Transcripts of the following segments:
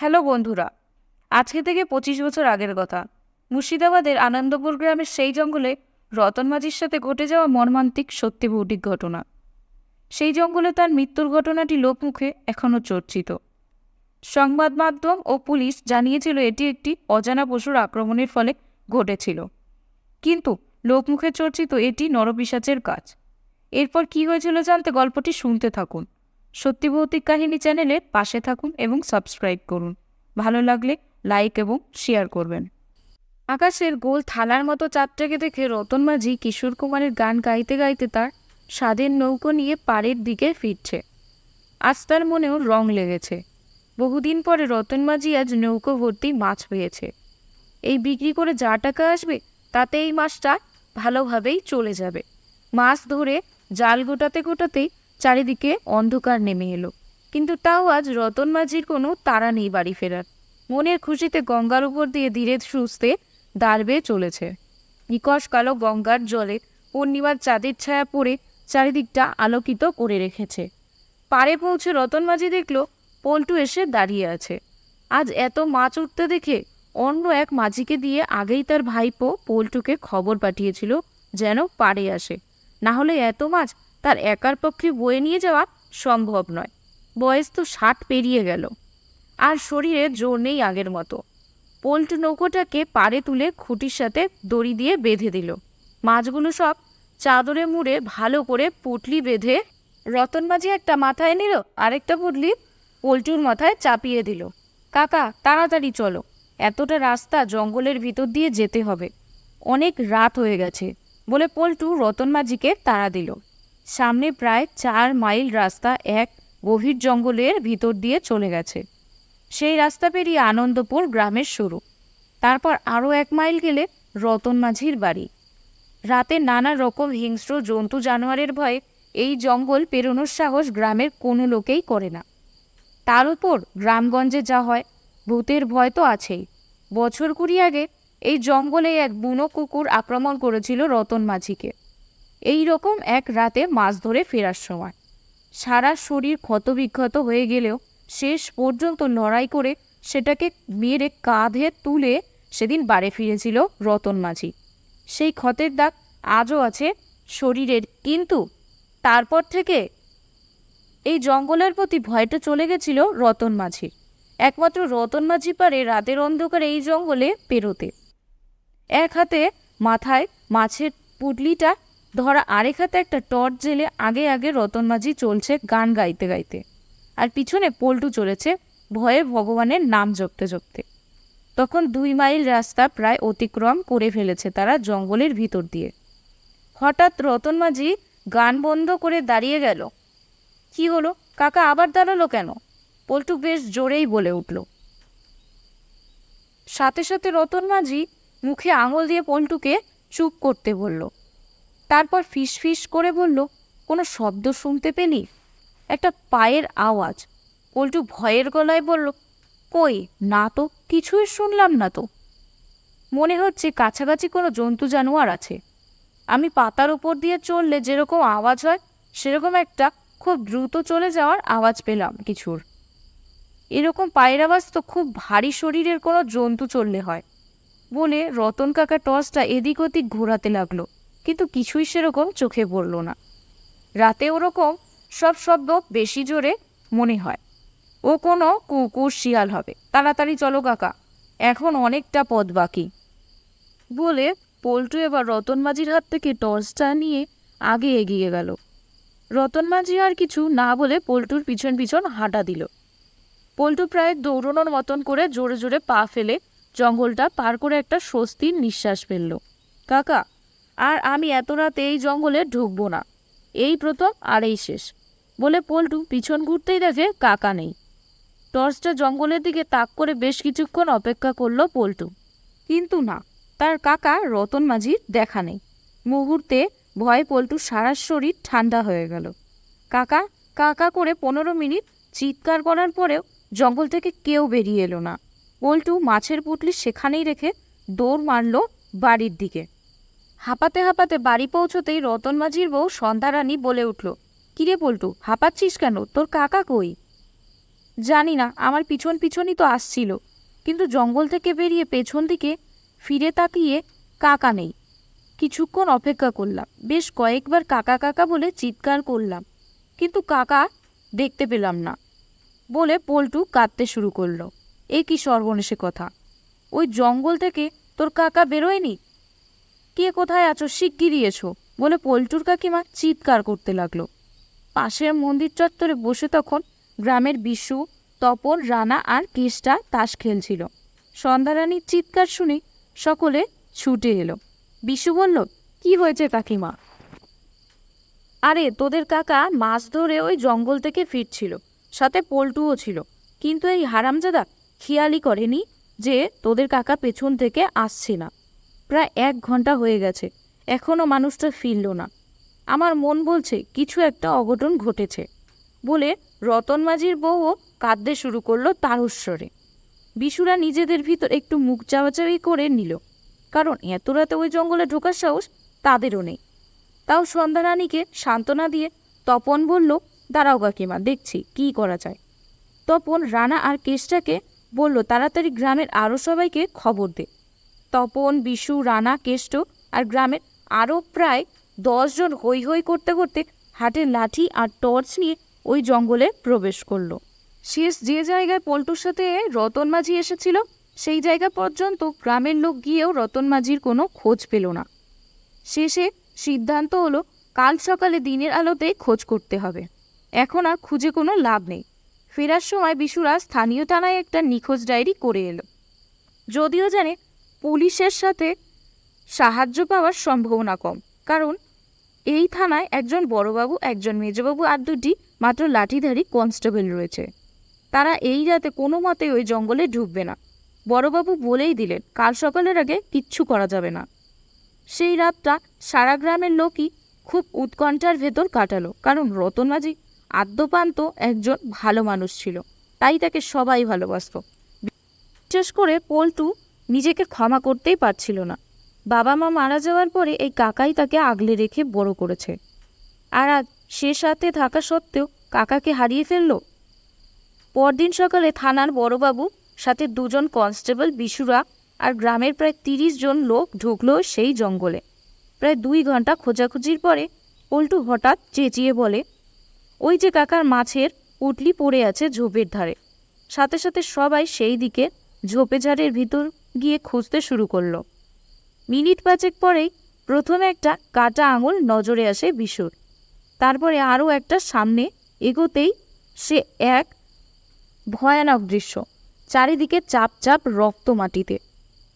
Hello বন্ধুরা, আজকে থেকে 25 বছর আগের কথা। মুর্শিদাবাদের আনন্দপুর গ্রামের সেই জঙ্গলে রতন মাঝির সাথে ঘটে যাওয়া মর্মান্তিক সত্যি ভৌতিক ঘটনা। সেই জঙ্গলে তার মৃত্যুর ঘটনাটি লোকমুখে এখনও চর্চিত। সংবাদ মাধ্যম ও পুলিশ জানিয়েছিল এটি একটি অজানা পশুর আক্রমণের ফলে ঘটেছিল, কিন্তু লোকমুখে চর্চিত এটি নরপিশাচের কাজ। এরপর কি হয়েছিল জানতে গল্পটি শুনতে থাকুন। সত্যি ভৌতিক কাহিনী চ্যানেলে পাশে থাকুন এবং সাবস্ক্রাইব করুন। ভালো লাগলে লাইক এবং শেয়ার করবেন। আকাশের গোল থালার মতো চাঁদটাকে দেখে রতন মাঝি কিশোর কুমারের গান গাইতে গাইতে তার স্বাদের নৌকো নিয়ে পাড়ের দিকে ফিরছে। আজ তার মনেও রং লেগেছে। বহুদিন পরে রতন মাঝি আজ নৌকো ভর্তি মাছ পেয়েছে। এই বিক্রি করে যা টাকা আসবে তাতে এই মাছটা ভালোভাবেই চলে যাবে। মাছ ধরে জাল গোটাতে গোটাতেই চারিদিকে অন্ধকার নেমে এলো, কিন্তু তাও আজ রতন মাঝির কোনো তাড়া নেই বাড়ি ফেরার। মনের খুশিতে গঙ্গার উপর দিয়ে ধীরে সুস্থে দাঁড় বেয়ে চলেছে। নিকষ কালো গঙ্গার জলে পূর্ণিমার চাঁদের ছায়া পড়ে চারিদিকটা আলোকিত করে রেখেছে। পাড়ে পৌঁছে রতন মাঝি দেখল পল্টু এসে দাঁড়িয়ে আছে। আজ এত মাছ উঠতে দেখে অন্য এক মাঝিকে দিয়ে আগেই তার ভাইপো পল্টুকে খবর পাঠিয়েছিল যেন পাড়ে আসে, না হলে এত মাছ তার একার পক্ষে বয়ে নিয়ে যাওয়া সম্ভব নয়। বয়স তো 60 পেরিয়ে গেল, আর শরীরে জোর নেই আগের মতো। পল্টু নৌকোটাকে পাড়ে তুলে খুঁটির সাথে দড়ি দিয়ে বেঁধে দিল। মাছগুলো সব চাদরে মুড়ে ভালো করে পুটলি বেঁধে রতন মাঝি একটা মাথায় নিল, আরেকটা পুটলি পল্টুর মাথায় চাপিয়ে দিল। কাকা, তাড়াতাড়ি চলো, এতটা রাস্তা জঙ্গলের ভিতর দিয়ে যেতে হবে, অনেক রাত হয়ে গেছে বলে পল্টু রতন মাঝিকে তাড়া দিল। সামনে প্রায় 4 মাইল রাস্তা এক গভীর জঙ্গলের ভিতর দিয়ে চলে গেছে। সেই রাস্তা পেরিয়ে আনন্দপুর গ্রামের শুরু। তারপর আরও 1 মাইল গেলে রতন মাঝির বাড়ি। রাতে নানা রকম হিংস্র জন্তু জানোয়ারের ভয়ে এই জঙ্গল পেরোনোর সাহস গ্রামের কোনো লোকেই করে না। তার উপর গ্রামগঞ্জে যা হয়, ভূতের ভয় তো আছেই। বছর 20 আগে এই জঙ্গলে এক বুনো কুকুর আক্রমণ করেছিল রতন মাঝিকে। এই রকম এক রাতে মাছ ধরে ফেরার সময় সারা শরীর ক্ষতবিক্ষত হয়ে গেলেও শেষ পর্যন্ত লড়াই করে সেটাকে মেরে কাঁধে তুলে সেদিন বাড়ি ফিরেছিল রতন মাঝি। সেই ক্ষতের দাগ আজও আছে শরীরের, কিন্তু তারপর থেকে এই জঙ্গলের প্রতি ভয়টা চলে গেছিল রতন মাঝির। একমাত্র রতন মাঝি পারে রাতের অন্ধকারে এই জঙ্গলে পেরোতে। এক হাতে মাথায় মাছের পুটলিটা ধরা, আরেক হাতে একটা টর্চ জেলে আগে আগে রতন মাঝি চলছে গান গাইতে গাইতে, আর পিছনে পল্টু চলেছে ভয়ে ভগবানের নাম জপতে জপতে। তখন 2 মাইল রাস্তা প্রায় অতিক্রম করে ফেলেছে তারা জঙ্গলের ভিতর দিয়ে। হঠাৎ রতন মাঝি গান বন্ধ করে দাঁড়িয়ে গেল। কি হলো কাকা, আবার দাঁড়ালো কেন? পল্টু বেশ জোরেই বলে উঠল। সাথে সাথে রতন মাঝি মুখে আঙুল দিয়ে পল্টুকে চুপ করতে বলল। তারপর ফিস ফিস করে বলল, কোনো শব্দ শুনতে পেলি? একটা পায়ের আওয়াজ। পল্টু ভয়ের গলায় বলল, কই না তো, কিছুই শুনলাম না তো। মনে হচ্ছে কাছাকাছি কোনো জন্তু জানোয়ার আছে। আমি পাতার উপর দিয়ে চললে যেরকম আওয়াজ হয় সেরকম একটা খুব দ্রুত চলে যাওয়ার আওয়াজ পেলাম কিছুর। এরকম পায়ের আওয়াজ তো খুব ভারী শরীরের কোনো জন্তু চললে হয়। বলে রতন কাকা টর্চটা এদিক ওদিক ঘোরাতে লাগলো, কিন্তু কিছুই সেরকম চোখে পড়ল না। রাতে ওরকম সব শব্দ বেশি জোরে মনে হয়। ও কোনো কুকুর শিয়াল হবে, তাড়াতাড়ি চলো কাকা, এখন অনেকটা পথ বাকি। বলে পল্টু এবার রতন মাঝির হাত থেকে টর্চটা নিয়ে আগে এগিয়ে গেল। রতন মাঝি আর কিছু না বলে পল্টুর পিছন পিছন হাঁটা দিল। পল্টু প্রায় দৌড়ানোর মতন করে জোরে জোরে পা ফেলে জঙ্গলটা পার করে একটা স্বস্তির নিঃশ্বাস ফেলল। কাকা, আর আমি এত রাতে এই জঙ্গলে ঢুকবো না, এই প্রথম আর এই শেষ। বলে পল্টু পিছন ঘুরতেই দেখে কাকা নেই। টর্চটা জঙ্গলের দিকে তাক করে বেশ কিছুক্ষণ অপেক্ষা করলো পল্টু, কিন্তু না, তার কাকা রতন মাঝির দেখা নেই। মুহূর্তে ভয়ে পল্টুর সারা শরীর ঠান্ডা হয়ে গেল। কাকা কাকা করে 15 মিনিট চিৎকার করার পরেও জঙ্গল থেকে কেউ বেরিয়ে এলো না। পল্টু মাছের পুটলি সেখানেই রেখে দৌড় মারল বাড়ির দিকে। হাঁপাতে হাঁপাতে বাড়ি পৌঁছতেই রতন মাঝির বউ সন্ধ্যারানী বলে উঠল, কিরে পল্টু, হাঁপাচ্ছিস কেন? তোর কাকা কই? জানি না, আমার পিছন পিছনই তো আসছিল, কিন্তু জঙ্গল থেকে বেরিয়ে পেছন দিকে ফিরে তাকিয়ে কাকা নেই। কিছুক্ষণ অপেক্ষা করলাম, বেশ কয়েকবার কাকা কাকা বলে চিৎকার করলাম, কিন্তু কাকা দেখতে পেলাম না। বলে পল্টু কাঁদতে শুরু করলো। এ কি সর্বনেশে কথা! ওই জঙ্গল থেকে তোর কাকা বেরোয়নি? কে কোথায় আছো, শিগগিরই এসো! বলে পল্টুর কাকিমা চিৎকার করতে লাগলো। পাশের মন্দির চত্বরে বসে তখন গ্রামের বিশু, তপন, রানা আর কেষ্টা তাস খেলছিল। সন্ধ্যারানীর চিৎকার শুনে সকলে ছুটে এলো। বিশু বলল, কি হয়েছে কাকিমা? আরে তোদের কাকা মাছ ধরে ওই জঙ্গল থেকে ফিরছিল, সাথে পল্টুও ছিল, কিন্তু এই হারামজাদা খেয়ালই করেনি যে তোদের কাকা পেছন থেকে আসছে না। প্রায় 1 ঘন্টা হয়ে গেছে, এখনও মানুষটা ফিরল না। আমার মন বলছে কিছু একটা অঘটন ঘটেছে। বলে রতন মাঝির বউও কাঁদতে শুরু করলো তারস্বরে। বিশুরা নিজেদের ভিতর একটু মুখ চাওয়াচাওয়ি করে নিল, কারণ এত রাতে ওই জঙ্গলে ঢোকার সাহস তাদেরও নেই। তাও সন্ধ্যারানীকে সান্ত্বনা দিয়ে তপন বলল, দাঁড়াও কাকিমা, দেখছি কি করা যায়। তপন রানা আর কেষ্টাকে বলল, তাড়াতাড়ি গ্রামের আরও সবাইকে খবর দে। তপন, বিশু, রানা, কেষ্ট আর গ্রামের আরও প্রায় 10 জন হৈ হৈ করতে করতে হাতে লাঠি আর টর্চ নিয়ে ওই জঙ্গলে প্রবেশ করলো। শেষ যে জায়গায় পল্টুর সাথে রতন মাঝি এসেছিল সেই জায়গা পর্যন্ত গ্রামের লোক গিয়েও রতন মাঝির কোনো খোঁজ পেল না। শেষে সিদ্ধান্ত হলো কাল সকালে দিনের আলোতে খোঁজ করতে হবে, এখন আর খুঁজে কোনো লাভ নেই। ফেরার সময় বিশুরা স্থানীয় থানায় একটা নিখোঁজ ডায়েরি করে এলো। যদিও জানে পুলিশের সাথে সাহায্য পাওয়ার সম্ভাবনা কম, কারণ এই থানায় একজন বড়বাবু, একজন মেজবাবু আর 2টি মাত্র লাঠিধারী কনস্টেবল রয়েছে। তারা এই রাতে কোনো মতে ওই জঙ্গলে ঢুকবে না। বড়বাবু বলেই দিলেন কাল সকালের আগে কিচ্ছু করা যাবে না। সেই রাতটা সারা গ্রামের লোকই খুব উৎকণ্ঠার ভেতর কাটালো, কারণ রতন মাঝি আদ্যপান্ত একজন ভালো মানুষ ছিল, তাই তাকে সবাই ভালোবাসত। বিশেষ করে পল্টু নিজেকে ক্ষমা করতেই পারছিল না। বাবা মা মারা যাওয়ার পরে এই কাকাই তাকে আগলে রেখে বড় করেছে, আর আজ সে সাথে থাকা সত্ত্বেও কাকাকে হারিয়ে ফেলল। পরদিন সকালে থানার বড়বাবু সাথে 2 জন কনস্টেবল, বিশুরা আর গ্রামের প্রায় 30 জন লোক ঢুকলো সেই জঙ্গলে। প্রায় 2 ঘন্টা খোঁজাখুঁজির পরে পল্টু হঠাৎ চেঁচিয়ে বলে, ওই যে কাকার মাছের পুঁটলি পড়ে আছে ঝোপের ধারে। সাথে সাথে সবাই সেই দিকে ঝোপে ঝাড়ের ভিতর গিয়ে খুঁজতে শুরু করলো। মিনিট 5 পরেই প্রথমে একটা কাটা আঙুল নজরে আসে বিশুর। তারপরে আরও একটা সামনে এগোতেই সে এক ভয়ানক দৃশ্য, চারিদিকে চাপ চাপ রক্ত মাটিতে।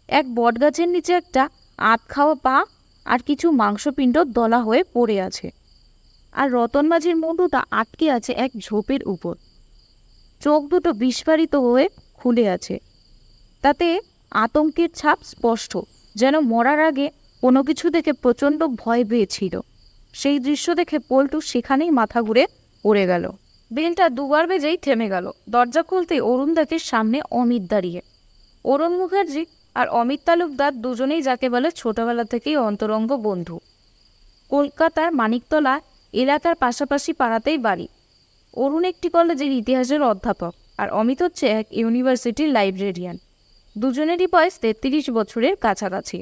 এক বটগাছের নিচে একটা আধ খাওয়া পা আর কিছু মাংসপিণ্ড দলা হয়ে পড়ে আছে, আর রতন মাঝির মুন্ডুটা আটকে আছে এক ঝোপের উপর। চোখ দুটো বিস্ফারিত হয়ে খুলে আছে, তাতে আতঙ্কের ছাপ স্পষ্ট, যেন মরার আগে কোনো কিছু দেখে প্রচণ্ড ভয় পেয়েছিল। সেই দৃশ্য দেখে পল্টু সেখানেই মাথা ঘুরে পড়ে গেল। বেলটা 2 বার বেজেই থেমে গেল। দরজা খুলতেই অরুণ দাকের সামনে অমিত দাঁড়িয়ে। অরুণ মুখার্জি আর অমিত তালুকদার দুজনেই যাকে বলে ছোটবেলা থেকেই অন্তরঙ্গ বন্ধু। কলকাতার মানিকতলা এলাকার পাশাপাশি পাড়াতেই বাড়ি। অরুণ একটি কলেজের ইতিহাসের অধ্যাপক, আর অমিত হচ্ছে এক ইউনিভার্সিটির লাইব্রেরিয়ান। দুজনেরই বয়স 33 বছরের কাছাকাছি।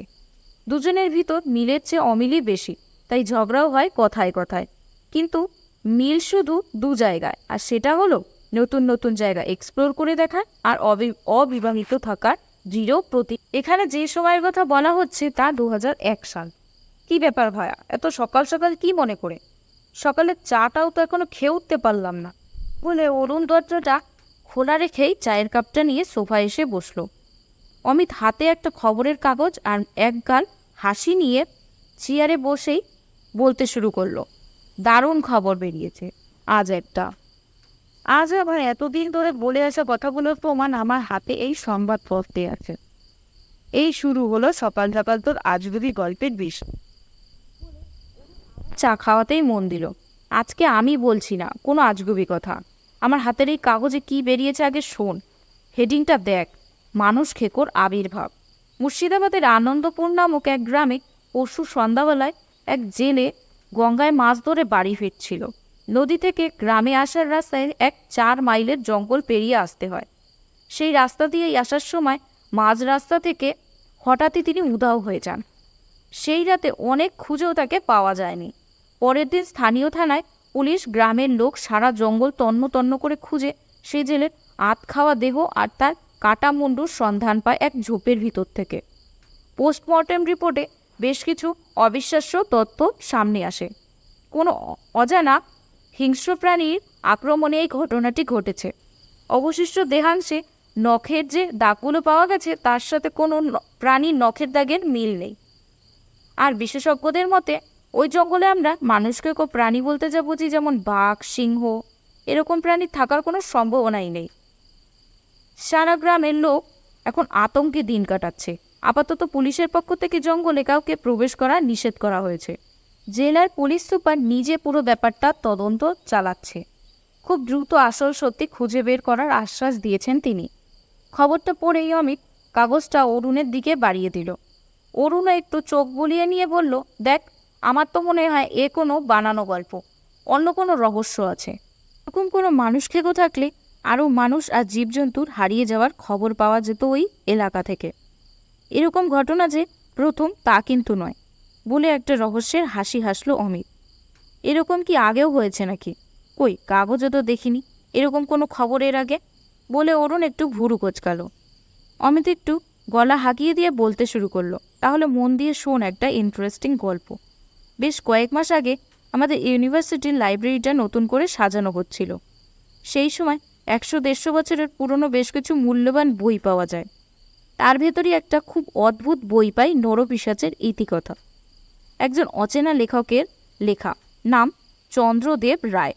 দুজনের ভিতর মিলের চেয়ে অমিলই বেশি, তাই ঝগড়াও হয় কথায় কথায়। কিন্তু মিল শুধু 2 জায়গায়, আর সেটা হলো নতুন নতুন জায়গা এক্সপ্লোর করে দেখা আর অবিবাহিত থাকার দৃঢ় প্রতীক। এখানে যে সময়ের কথা বলা হচ্ছে তা 2001 সাল। কি ব্যাপার ভায়া, এত সকাল সকাল কি মনে করে? সকালের চাটাও তো এখনো খেয়ে উঠতে পারলাম না। বলে অরুণ দরজাটা খোলা রেখেই চায়ের কাপটা নিয়ে সোফায় এসে বসলো। অমিত হাতে একটা খবরের কাগজ আর এক গাল হাসি নিয়ে চেয়ারে বসেই বলতে শুরু করলো, দারুণ খবর বেরিয়েছে আজ একটা। আজ আবার এতদিন ধরে বলে আসা কথাগুলোর প্রমাণ আমার হাতে এই সংবাদপত্রে আছে। এই শুরু হলো সকাল সকাল তোর আজগুবি গল্পের বিষয়। চা খাওয়াতেই মন দিল। আজকে আমি বলছি না কোনো আজগুবি কথা, আমার হাতের এই কাগজে কি বেরিয়েছে আগে শোন। হেডিংটা দেখ, মানুষ খেকোর আবির্ভাব। মুর্শিদাবাদের আনন্দপুর নামক এক গ্রামে পরশু সন্ধ্যাবেলায় এক জেলে গঙ্গায় মাছ ধরে বাড়ি ফিরছিল। নদী থেকে গ্রামে আসার রাস্তায় এক 4 মাইলের জঙ্গল পেরিয়ে আসতে হয়। সেই রাস্তা দিয়েই আসার সময় মাঝ রাস্তা থেকে হঠাৎই তিনি উধাও হয়ে যান। সেই রাতে অনেক খুঁজেও তাকে পাওয়া যায়নি। পরের দিন স্থানীয় থানায় পুলিশ, গ্রামের লোক সারা জঙ্গল তন্ন তন্ন করে খুঁজে সেই জেলের আধ খাওয়া দেহ আর তার কাটা মুন্ডুর সন্ধান পায় এক ঝোপের ভিতর থেকে। পোস্টমর্টেম রিপোর্টে বেশ কিছু অবিশ্বাস্য তথ্য সামনে আসে। কোনো অজানা হিংস্র প্রাণীর আক্রমণে এই ঘটনাটি ঘটেছে। অবশিষ্ট দেহাংশে নখের যে দাগগুলো পাওয়া গেছে তার সাথে কোনো প্রাণীর নখের দাগের মিল নেই। আর বিশেষজ্ঞদের মতে ওই জঙ্গলে আমরা মানুষকে প্রাণী বলতে যা বুঝি, যেমন বাঘ, সিংহ, এরকম প্রাণীর থাকার কোনো সম্ভাবনাই নেই। সারা গ্রামের লোক এখন আতঙ্কে দিন কাটাচ্ছে। আপাতত পুলিশের পক্ষ থেকে জঙ্গলে কাউকে প্রবেশ করা নিষেধ করা হয়েছে। জেলার পুলিশ সুপার নিজে পুরো ব্যাপারটা তদন্ত চালাচ্ছে। খুব দ্রুত আসল সত্যি খুঁজে বের করার আশ্বাস দিয়েছেন তিনি। খবরটা পড়েই অমিত কাগজটা অরুণের দিকে বাড়িয়ে দিল। অরুণও একটু চোখ বুলিয়ে নিয়ে বলল, দেখ, আমার তো মনে হয় এ কোনো বানানো গল্প, অন্য কোনো রহস্য আছে। এরকম কোনো মানুষ খেকো থাকলে আরও মানুষ আর জীবজন্তুর হারিয়ে যাওয়ার খবর পাওয়া যেত ওই এলাকা থেকে। এরকম ঘটনা যে প্রথম তা কিন্তু নয়, বলে একটা রহস্যের হাসি হাসল অমিত। এরকম কি আগেও হয়েছে নাকি? কই, কাগজে তো দেখিনি এরকম কোনো খবর এর আগে, বলে অরুণ একটু ভুরু কোচকাল। অমিত একটু গলা হাঁকিয়ে দিয়ে বলতে শুরু করলো, তাহলে মন দিয়ে শোন একটা ইন্টারেস্টিং গল্প। বেশ কয়েক মাস আগে আমাদের ইউনিভার্সিটির লাইব্রেরিটা নতুন করে সাজানো হচ্ছিল। সেই সময় 100-150 বছরের পুরনো বেশ কিছু মূল্যবান বই পাওয়া যায়। তার ভেতরই একটা খুব অদ্ভুত বই পাই, নরপিশাচের ইতিকথা। একজন অচেনা লেখকের লেখা, নাম চন্দ্রদেব রায়।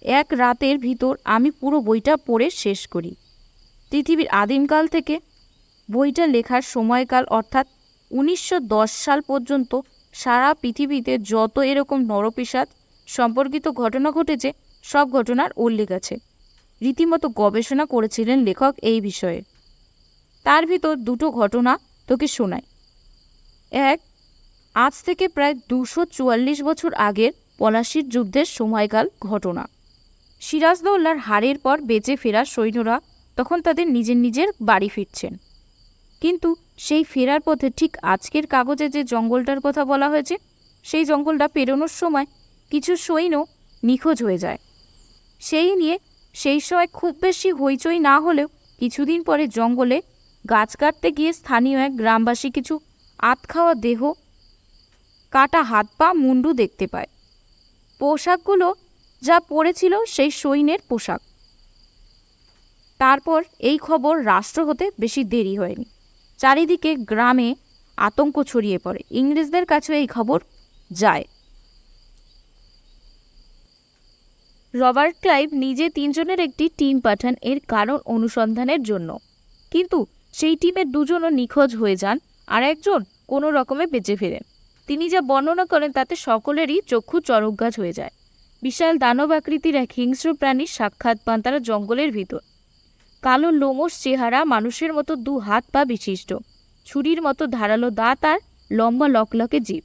এক রাতের ভিতর আমি পুরো বইটা পড়ে শেষ করি। পৃথিবীর আদিমকাল থেকে বইটা লেখার সময়কাল অর্থাৎ 1910 সাল পর্যন্ত সারা পৃথিবীতে যত এরকম নরপিশাচ সম্পর্কিত ঘটনা ঘটেছে সব ঘটনার উল্লেখ আছে। রীতিমতো গবেষণা করেছিলেন লেখক এই বিষয়ে। তার ভিতর দুটো ঘটনা তোকে শোনাই। এক, আজ থেকে প্রায় 244 বছর আগের পলাশির যুদ্ধের সময়কাল ঘটনা। সিরাজদৌল্লার হারের পর বেঁচে ফেরা সৈন্যরা তখন তাদের নিজের নিজের বাড়ি ফিরছেন। কিন্তু সেই ফেরার পথে ঠিক আজকের কাগজে যে জঙ্গলটার কথা বলা হয়েছে, সেই জঙ্গলটা পেরোনোর সময় কিছু সৈন্য নিখোঁজ হয়ে যায়। সেই নিয়ে সেই সময় খুব বেশি হইচই না হলেও কিছুদিন পরে জঙ্গলে গাছ কাটতে গিয়ে স্থানীয় এক গ্রামবাসী কিছু আধ খাওয়া দেহ, কাটা হাত পা, মুন্ডু দেখতে পায়। পোশাকগুলো যা পড়েছিল সেই সৈন্যের পোশাক। তারপর এই খবর রাষ্ট্র হতে বেশি দেরি হয়নি। চারিদিকে গ্রামে আতঙ্ক ছড়িয়ে পড়ে। ইংরেজদের কাছে এই খবর যায়। রবার্ট ক্লাইভ নিজে 3 জনের একটি টিম পাঠান এর কারণ অনুসন্ধানের জন্য, কিন্তু সেই টিমের 2 জনও নিখোঁজ হয়ে যান আর একজন কোনো রকমে বেঁচে ফেরেন। তিনি যা বর্ণনা করেন তাতে সকলেরই চক্ষু চরকগাছ হয়ে যায়। বিশাল দানব আকৃতির এক হিংস্র প্রাণীর সাক্ষাৎ পান তারা জঙ্গলের ভিতর। কালো লোমশ চেহারা, মানুষের মতো 2 হাত পা বিশিষ্ট, ছুরির মতো ধারালো দাঁত আর লম্বা লকলকে জিভ।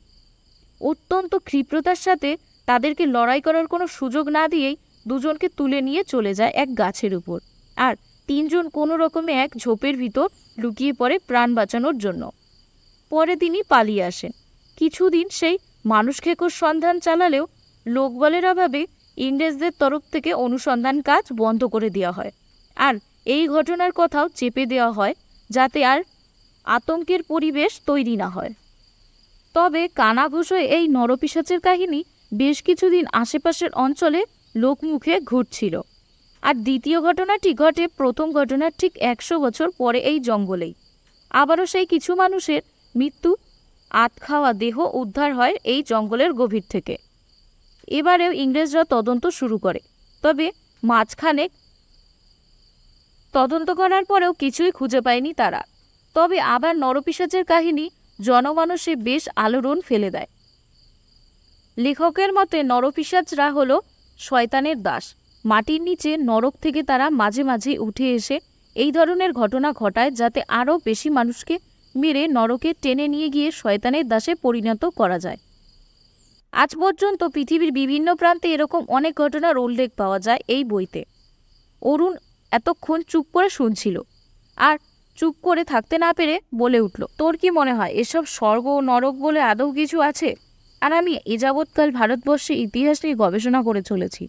অত্যন্ত ক্ষিপ্রতার সাথে তাদেরকে লড়াই করার কোনো সুযোগ না দিয়েই 2 জনকে তুলে নিয়ে চলে যায় এক গাছের উপর, আর 3 জন কোনো রকমে এক ঝোপের ভিতর লুকিয়ে পড়ে প্রাণ বাঁচানোর জন্য। পরে তিনি পালিয়ে আসেন। কিছুদিন সেই মানুষ খেকোর সন্ধান চালালেও লোকবলের অভাবে ইংরেজদের তরফ থেকে অনুসন্ধান কাজ বন্ধ করে দেওয়া হয়, আর এই ঘটনার কথাও চেপে দেওয়া হয় যাতে আর আতঙ্কের পরিবেশ তৈরি না হয়। তবে কানাঘুষোয় এই নরপিশাচের কাহিনী বেশ কিছুদিন আশেপাশের অঞ্চলে লোকমুখে ঘুরছিল। আর দ্বিতীয় ঘটনাটি ঘটে প্রথম ঘটনার ঠিক 100 বছর পরে এই জঙ্গলেই। আবারও সেই কিছু মানুষের মৃত্যু, আধ খাওয়া দেহ উদ্ধার হয় এই জঙ্গলের গভীর থেকে। এবারেও ইংরেজরা তদন্ত শুরু করে, তবে মাঝখানে তদন্ত করার পরেও কিছুই খুঁজে পায়নি তারা। তবে আবার নরপিশাচের কাহিনী জনমানসে বেশ আলোড়ন ফেলে দেয়। লেখকের মতে নরপিশাচরা হলো শয়তানের দাস। মাটির নিচে নরক থেকে তারা মাঝে মাঝে উঠে এসে এই ধরনের ঘটনা ঘটায় যাতে আরও বেশি মানুষকে মেরে নরকে টেনে নিয়ে গিয়ে শয়তানের দাসে পরিণত করা যায়। আজ পর্যন্ত পৃথিবীর বিভিন্ন প্রান্তে এরকম অনেক ঘটনার উল্লেখ পাওয়া যায় এই বইতে। অরুণ এতক্ষণ চুপ করে শুনছিল, আর চুপ করে থাকতে না পেরে বলে উঠল, তোর কি মনে হয় এসব স্বর্গ ও নরক বলে আদৌ কিছু আছে? আর আমি এ যাবৎকাল ভারতবর্ষে ইতিহাস নিয়ে গবেষণা করে চলেছি,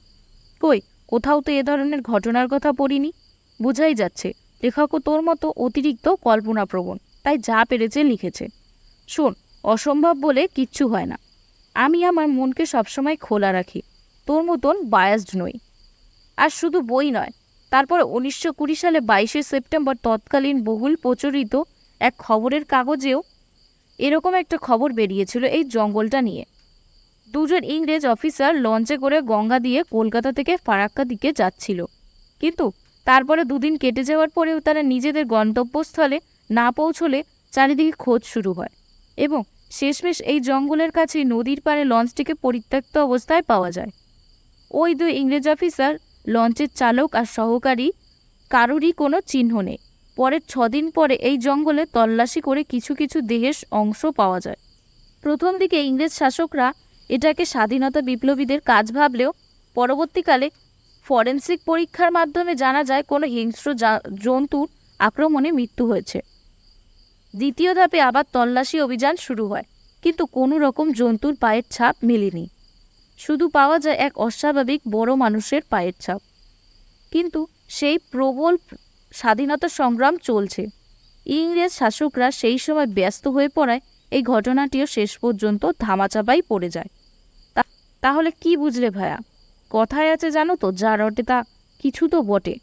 কই কোথাও তো এ ধরনের ঘটনার কথা পড়িনি। বোঝাই যাচ্ছে লেখকও তোর মতো অতিরিক্ত কল্পনাপ্রবণ, তাই যা পেরেছে লিখেছে। শোন, অসম্ভব বলে কিচ্ছু হয় না। আমি আমার মনকে সবসময় খোলা রাখি, তোর মতন বায়াসড নই। আর শুধু বই নয়, তারপর 1920 সালে 22শে সেপ্টেম্বর তৎকালীন বহুল প্রচলিত এক খবরের কাগজেও এরকম একটা খবর বেরিয়েছিল এই জঙ্গলটা নিয়ে। দুজন ইংরেজ অফিসার লঞ্চে করে গঙ্গা দিয়ে কলকাতা থেকে ফারাক্কা দিকে যাচ্ছিল, কিন্তু তারপরে দুদিন কেটে যাওয়ার পরেও তারা নিজেদের গন্তব্যস্থলে না পৌঁছলে চারিদিকে খোঁজ শুরু হয় এবং শেষমেশ এই জঙ্গলের কাছে নদীর পাড়ে লঞ্চটিকে পরিত্যক্ত অবস্থায় পাওয়া যায়। ওই দুই ইংরেজ অফিসার, লঞ্চের চালক আর সহকারী, কারোরই কোনো চিহ্ন নেই। পরের 6 দিন পরে এই জঙ্গলে তল্লাশি করে কিছু কিছু দেহের অংশ পাওয়া যায়। প্রথম দিকে ইংরেজ শাসকরা এটাকে স্বাধীনতা বিপ্লবীদের কাজ ভাবলেও পরবর্তীকালে ফরেনসিক পরীক্ষার মাধ্যমে জানা যায় কোনো হিংস্র জন্তুর আক্রমণে মৃত্যু হয়েছে। দ্বিতীয় ধাপে আবার তল্লাশি অভিযান শুরু হয়, কিন্তু কোনো রকম জন্তুর পায়ের ছাপ মেলেনি। শুধু পাওয়া যায় এক অস্বাভাবিক বড় মানুষের পায়ের ছাপ। কিন্তু সেই প্রবল স্বাধীনতা সংগ্রাম চলছে। ইংরেজ শাসকরা সেই সময় ব্যস্ত হয়ে পড়ায় এই ঘটনাটিও শেষ পর্যন্ত ধামাচাপাই পড়ে যায়। তাহলে কি বুঝলে ভায়া? কথায় আছে জানো তো, যা রটে তা কিছু তো বটে।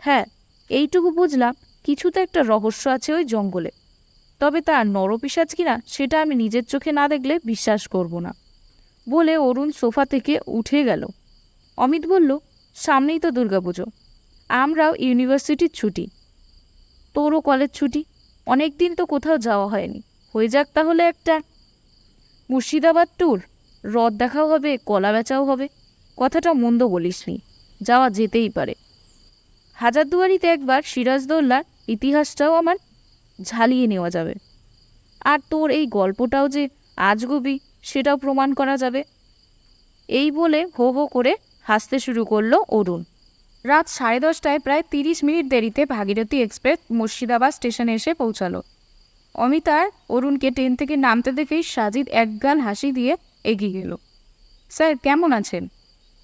হ্যাঁ, এইটুকু বুঝলাম, কিছু তো একটা রহস্য আছে ওই জঙ্গলে। তবে তা নরপিশাচ কিনা সেটা আমি নিজের চোখে না দেখলে বিশ্বাস করব না, বলে অরুণ সোফা থেকে উঠে গেল। অমিত বলল, সামনেই তো দুর্গাপুজো, আমরাও ইউনিভার্সিটির ছুটি, তোরও কলেজ ছুটি, অনেক দিন তো কোথাও যাওয়া হয়নি। হয়ে যাক তাহলে একটা মুর্শিদাবাদ ট্যুর, হ্রদ দেখাও হবে, কলা বেচাও হবে। কথাটা মন্দ বলিসনি, যাওয়া যেতেই পারে। হাজারদুয়ারিতে একবার সিরাজদৌল্লার ইতিহাসটাও আমার ঝালিয়ে নেওয়া যাবে, আর তোর এই গল্পটাও যে আজগুবি সেটাও প্রমাণ করা যাবে। এই বলে হো হো করে হাসতে শুরু করলো অরুণ। রাত 10:30টায় প্রায় 30 মিনিট দেরিতে ভাগীরথী এক্সপ্রেস মুর্শিদাবাদ স্টেশনে এসে পৌঁছালো। অমিত আর অরুণকে ট্রেন থেকে নামতে দেখেই সাজিদ একগাল হাসি দিয়ে এগিয়ে গেল। স্যার কেমন আছেন?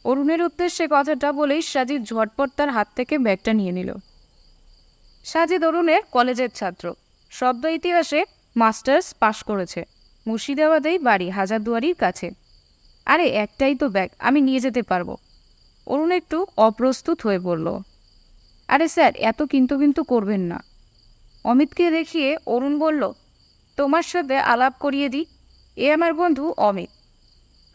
অরুণের উদ্দেশ্যে কথাটা বলেই সাজিদ ঝটপট তার হাত থেকে ব্যাগটা নিয়ে নিল। সাজিদ অরুণের কলেজের ছাত্র, শব্দ ইতিহাসে মাস্টার্স পাশ করেছে, মুর্শিদাবাদেই বাড়ি, হাজারদুয়ারির কাছে। আরে একটাই তো ব্যাগ, আমি নিয়ে যেতে পারবো। অরুণ একটু অপ্রস্তুত হয়ে পড়ল। আরে স্যার, এত কিন্তু কিন্তু করবেন না। অমিতকে দেখিয়ে অরুণ বলল, তোমার সাথে আলাপ করিয়ে দিই, এ আমার বন্ধু অমিত,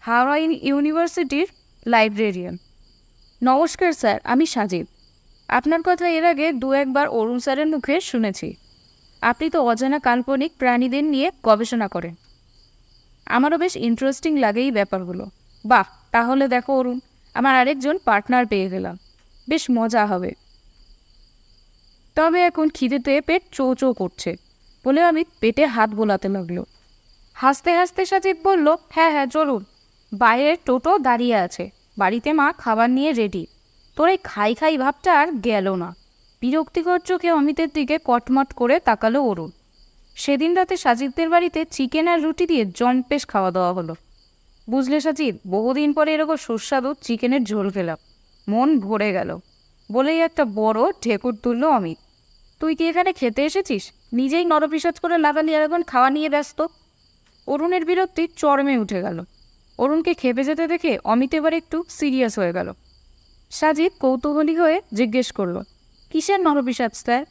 হাওড়া ইউনিভার্সিটির লাইব্রেরিয়ান। নমস্কার স্যার, আমি সাজিদ। আপনার কথা এর আগে 2-1বার অরুণ স্যারের মুখে শুনেছি। আপনি তো অজানা কাল্পনিক প্রাণীদের নিয়ে গবেষণা করেন। আমারও বেশ ইন্টারেস্টিং লাগে এই ব্যাপারগুলো। বাহ, তাহলে দেখো অরুণ, আমার আরেকজন পার্টনার পেয়ে গেলাম, বেশ মজা হবে। তবে এখন খিদেতে পেট চৌ চৌ করছে, বলে আমি পেটে হাত বোলাতে লাগলো। হাসতে হাসতে সাজিদ বলল, হ্যাঁ হ্যাঁ চলুন, বাইরের টোটো দাঁড়িয়ে আছে, বাড়িতে মা খাবার নিয়ে রেডি। তোর এই খাই খাই ভাবটা আর গেল না। বিরক্তিকর চোখে অমিতের দিকে কটমট করে তাকালো অরুণ। সেদিন রাতে সাজিদদের বাড়িতে চিকেন আর রুটি দিয়ে জম্পেশ খাওয়া দাওয়া হলো। বুঝলে সাজিদ, বহুদিন পরে এরকম সুস্বাদু চিকেনের ঝোল খেলাম, মন ভরে গেল, বলেই একটা বড় ঢেকুর তুলল অমিত। তুই কি এখানে খেতে এসেছিস? নিজেই নরপিসাজ করে লাগালি, আর এখন খাওয়া নিয়ে ব্যস্ত। অরুণের বিরক্তি চরমে উঠে গেল। অরুণকে খেপে যেতে দেখে অমিত এবার একটু সিরিয়াস হয়ে গেল। সাজিদ কৌতূহলী হয়ে জিজ্ঞেস করল, কিসের নরপিসাজ স্যার?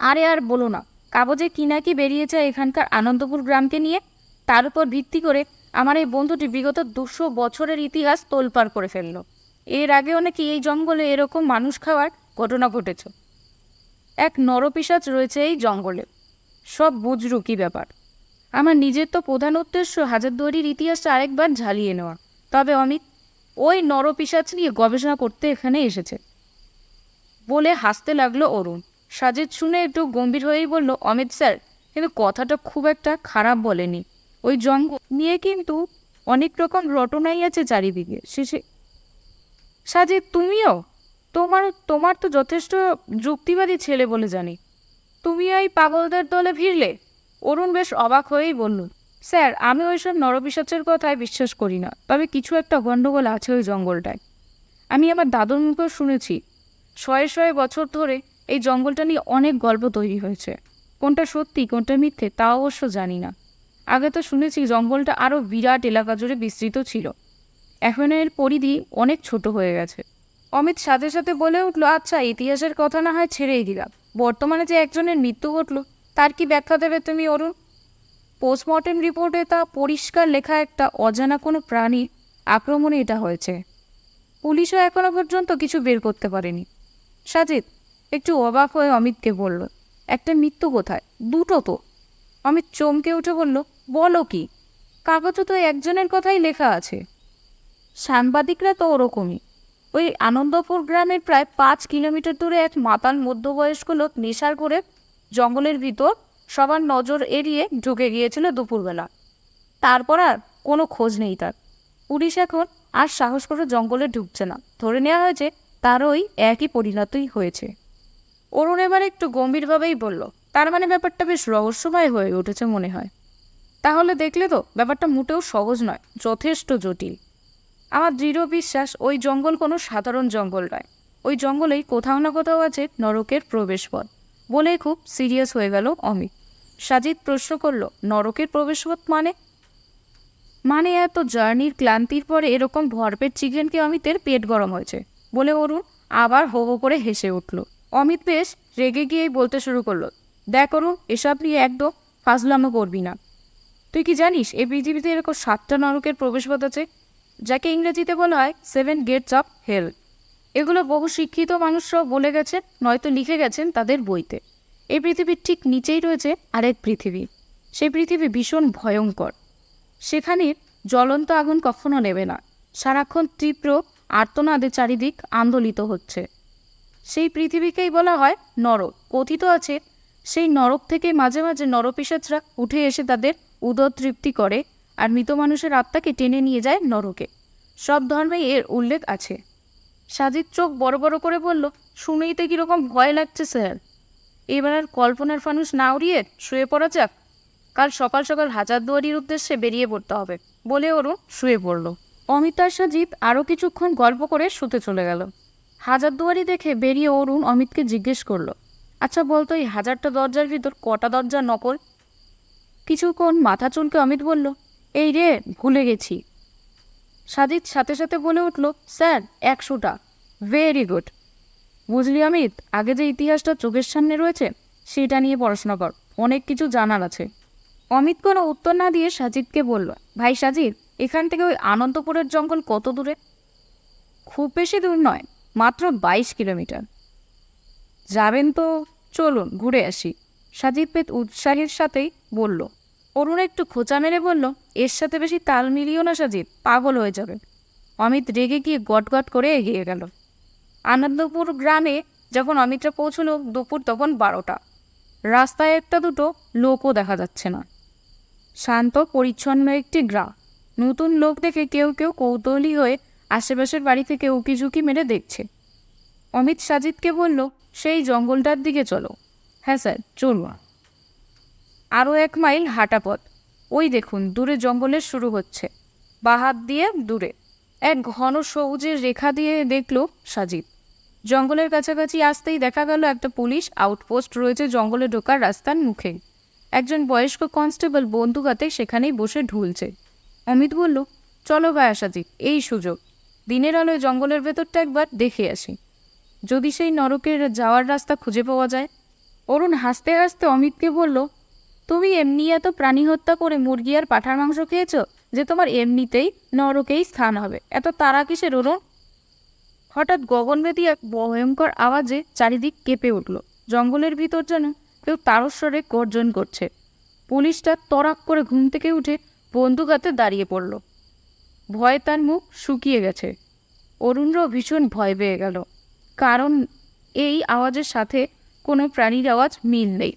আরে আর বলো না, কাগজে কি নাকি বেরিয়েছে এখানকার আনন্দপুর গ্রামকে নিয়ে। তার উপর ভিত্তি করে আমার এই বন্ধুটি বিগত 200 বছরের ইতিহাস তোলপাড় করে ফেলল। এর আগেও নাকি এই জঙ্গলে এরকম মানুষ খাওয়ার ঘটনা ঘটেছে। এক নরপিসাচ রয়েছে এই জঙ্গলে, সব বুঝরু কি ব্যাপার। আমার নিজের তো প্রধান উদ্দেশ্য হাজারদুয়ারির ইতিহাসটা আরেকবার ঝালিয়ে নেওয়া, তবে অমিত ওই নরপিসাচ নিয়ে গবেষণা করতে এখানে এসেছে, বলে হাসতে লাগলো অরুণ। সাজিদ শুনে একটু গম্ভীর হয়েই বলল, অমিত স্যার কিন্তু কথাটা খুব একটা খারাপ বলেনি, ওই জঙ্গল নিয়ে কিন্তু অনেক রকম রটনাই আছে চারিদিকে। শেষে সাজিদ, তুমিও? তোমার তোমার তো যথেষ্ট যুক্তিবাদী ছেলে বলে জানি। তুমি এই পাগলদের দলে ভিড়লে? অরুণ বেশ অবাক হয়েই বলল, স্যার, আমি ওইসব নরপিশাচের কথায় বিশ্বাস করি না, তবে কিছু একটা গণ্ডগোল আছে ওই জঙ্গলটায়। আমি আমার দাদুর মুখেও শুনেছি, শয়ে শয়ে বছর ধরে এই জঙ্গলটা নিয়ে অনেক গল্প তৈরি হয়েছে। কোনটা সত্যি কোনটা মিথ্যে তা অবশ্য জানি না। আগে তো শুনেছি জঙ্গলটা আরও বিরাট এলাকা জুড়ে বিস্তৃত ছিল, এখন এর পরিধি অনেক ছোট হয়ে গেছে। অমিত সাথে সাথে বলে উঠল, আচ্ছা, ইতিহাসের কথা না হয় ছেড়েই দিলাম, বর্তমানে যে একজনের মৃত্যু ঘটল তার কি ব্যাখ্যা দেবে তুমি অরুণ? পোস্টমর্টেম রিপোর্টে তা পরিষ্কার লেখা, একটা অজানা কোনো প্রাণীর আক্রমণে এটা হয়েছে। পুলিশও এখনো পর্যন্ত কিছু বের করতে পারেনি। সাজিদ একটু অবাক হয়ে অমিতকে বলল, একটা মৃত্যু কোথায়? দুটো তো। অমিত চমকে উঠে বলল, বলো কি? কাগজে তো একজনের কথাই লেখা আছে। সাংবাদিকরা তো ওরকমই। ওই আনন্দপুর গ্রামের প্রায় 5 কিলোমিটার দূরে এক মাতাল মধ্যবয়স্ক লোক নেশার করে জঙ্গলের ভিতর সবার নজর এড়িয়ে ঢুকে গিয়েছিল দুপুরবেলা। তারপর আর কোনো খোঁজ নেই তার। পুলিশ এখন আর সাহস করে জঙ্গলে ঢুকছে না। ধরে নেওয়া হয়েছে তার ওই একই পরিণতই হয়েছে। অরুণ এবার একটু গম্ভীরভাবেই বলল, তার মানে ব্যাপারটা বেশ রহস্যময় হয়ে উঠেছে মনে হয়। তাহলে দেখলে তো, ব্যাপারটা মোটেও সহজ নয়, যথেষ্ট জটিল। আমার দৃঢ় বিশ্বাস ওই জঙ্গল কোনো সাধারণ জঙ্গল নয়। ওই জঙ্গলেই কোথাও না কোথাও আছে নরকের প্রবেশপথ। বলেই খুব সিরিয়াস হয়ে গেল অমিত। সাজিদ প্রশ্ন করল, নরকের প্রবেশপথ মানে? মানে এত জার্নির ক্লান্তির পরে এরকম ভরপেট চিকেনকে অমিতের পেট গরম হয়েছে বলে অরুণ আবার হো হো করে হেসে উঠল। অমিত বেশ রেগে গিয়েই বলতে শুরু করলো, দেখ অরুণ, এসব নিয়ে একদম ফাজলামো করবি না। তুই কি জানিস এই পৃথিবীতে এরকম 7টা নরকের প্রবেশপথ আছে, যাকে ইংরেজিতে বলা হয় 7 গেটস অফ হেল। এগুলো বহু শিক্ষিত মানুষরাও বলে গেছেন, নয়তো লিখে গেছেন তাদের বইতে। এই পৃথিবীর ঠিক নিচেই রয়েছে আরেক পৃথিবী। সেই পৃথিবী ভীষণ ভয়ঙ্কর। সেখানে জ্বলন্ত আগুন কখনো নেবে না, সারাক্ষণ তীব্র আর্তনাদে চারিদিক আন্দোলিত হচ্ছে। সেই পৃথিবীকেই বলা হয় নরক। কথিত আছে সেই নরক থেকে মাঝে মাঝে নরপিশাচরা উঠে এসে তাদের উদর তৃপ্তি করে আর মৃত মানুষের আত্মাকে টেনে নিয়ে যায় নরকে। সব ধর্মেই এর উল্লেখ আছে। সাজিদ চোখ বড় বড় করে বলল, শুনেই তো কীরকম ভয় লাগছে স্যার। এবার আর কল্পনার ফানুস না উড়িয়ে শুয়ে পড়া যাক। কাল সকাল সকাল হাজারদুয়ারির উদ্দেশ্যে বেরিয়ে পড়তে হবে বলে অরুণ শুয়ে পড়ল। অমিত আর সাজিদ আরও কিছুক্ষণ গল্প করে শুতে চলে গেল। হাজারদুয়ারি দেখে বেরিয়ে অরুণ অমিতকে জিজ্ঞেস করলো, আচ্ছা বলতো, এই 1000টা দরজার ভিতর কটা দরজা নকল? কিছুক্ষণ মাথা চুলকে অমিত বলল, এই রে, ভুলে গেছি। সাজিদ সাথে সাথে বলে উঠল, স্যার, 100টা। Very good. বুঝলি অমিত, আগে যে ইতিহাসটা চোখের সামনে রয়েছে সেটা নিয়ে পড়াশোনা কর, অনেক কিছু জানার আছে। অমিত কোনো উত্তর না দিয়ে সাজিদকে বলল, ভাই সাজিদ, এখান থেকে ওই আনন্দপুরের জঙ্গল কত দূরে? খুব বেশি দূর নয়, মাত্র 22 কিলোমিটার। যাবেন তো চলুন ঘুরে আসি, সাজিদ বেশ উৎসাহের সাথেই বলল। অরুণ একটু খোঁচা মেরে বলল, এর সাথে বেশি তাল মিলিও না সাজিদ, পাগল হয়ে যাবে। অমিত রেগে গিয়ে গটগট করে এগিয়ে গেল। আনন্দপুর গ্রামে যখন অমিতরা পৌঁছল দুপুর তখন 12টা। রাস্তায় একটা দুটো লোকও দেখা যাচ্ছে না। শান্ত পরিচ্ছন্ন একটি গ্রাম। নতুন লোক দেখে কেউ কেউ কৌতূহলী হয়ে আশেপাশের বাড়ি থেকে উকিঝুঁকি মেরে দেখছে। অমিত সাজিদকে বলল, সেই জঙ্গলটার দিকে চলো। হ্যাঁ স্যার, চলুন। আরও 1 মাইল হাঁটা পথ। ওই দেখুন দূরে জঙ্গলের শুরু হচ্ছে। বাহাত দিয়ে দূরে এক ঘন সবুজের রেখা দিয়ে দেখল সাজিদ। জঙ্গলের কাছাকাছি আসতেই দেখা গেল একটা পুলিশ আউটপোস্ট রয়েছে জঙ্গলে ঢোকার রাস্তার মুখে। একজন বয়স্ক কনস্টেবল বন্দুক হাতে সেখানেই বসে ঢুলছে। অমিত বলল, চলো ভাইয়া সাজিদ, এই সুযোগ। দিনের আলোয় জঙ্গলের ভেতরটা একবার দেখে আসি, যদি সেই নরকের যাওয়ার রাস্তা খুঁজে পাওয়া যায়। অরুণ হাসতে হাসতে অমিতকে বলল, তুমি এমনি এত প্রাণী হত্যা করে মুরগি আর পাঁঠার মাংস খেয়েছ যে তোমার এমনিতেই নরকেই স্থান হবে, এত তারা কিসের অরুণ? হঠাৎ গগনভেদী এক ভয়ঙ্কর আওয়াজে চারিদিক কেঁপে উঠল। জঙ্গলের ভিতর যেন কেউ তারস্বরে গর্জন করছে। পুলিশটা তড়াক করে ঘুম থেকে উঠে বন্দুক হাতে দাঁড়িয়ে পড়ল। ভয়ে তার মুখ শুকিয়ে গেছে। অরুণরাও ভীষণ ভয় পেয়ে গেল, কারণ এই আওয়াজের সাথে কোনো প্রাণীর আওয়াজ মিল নেই।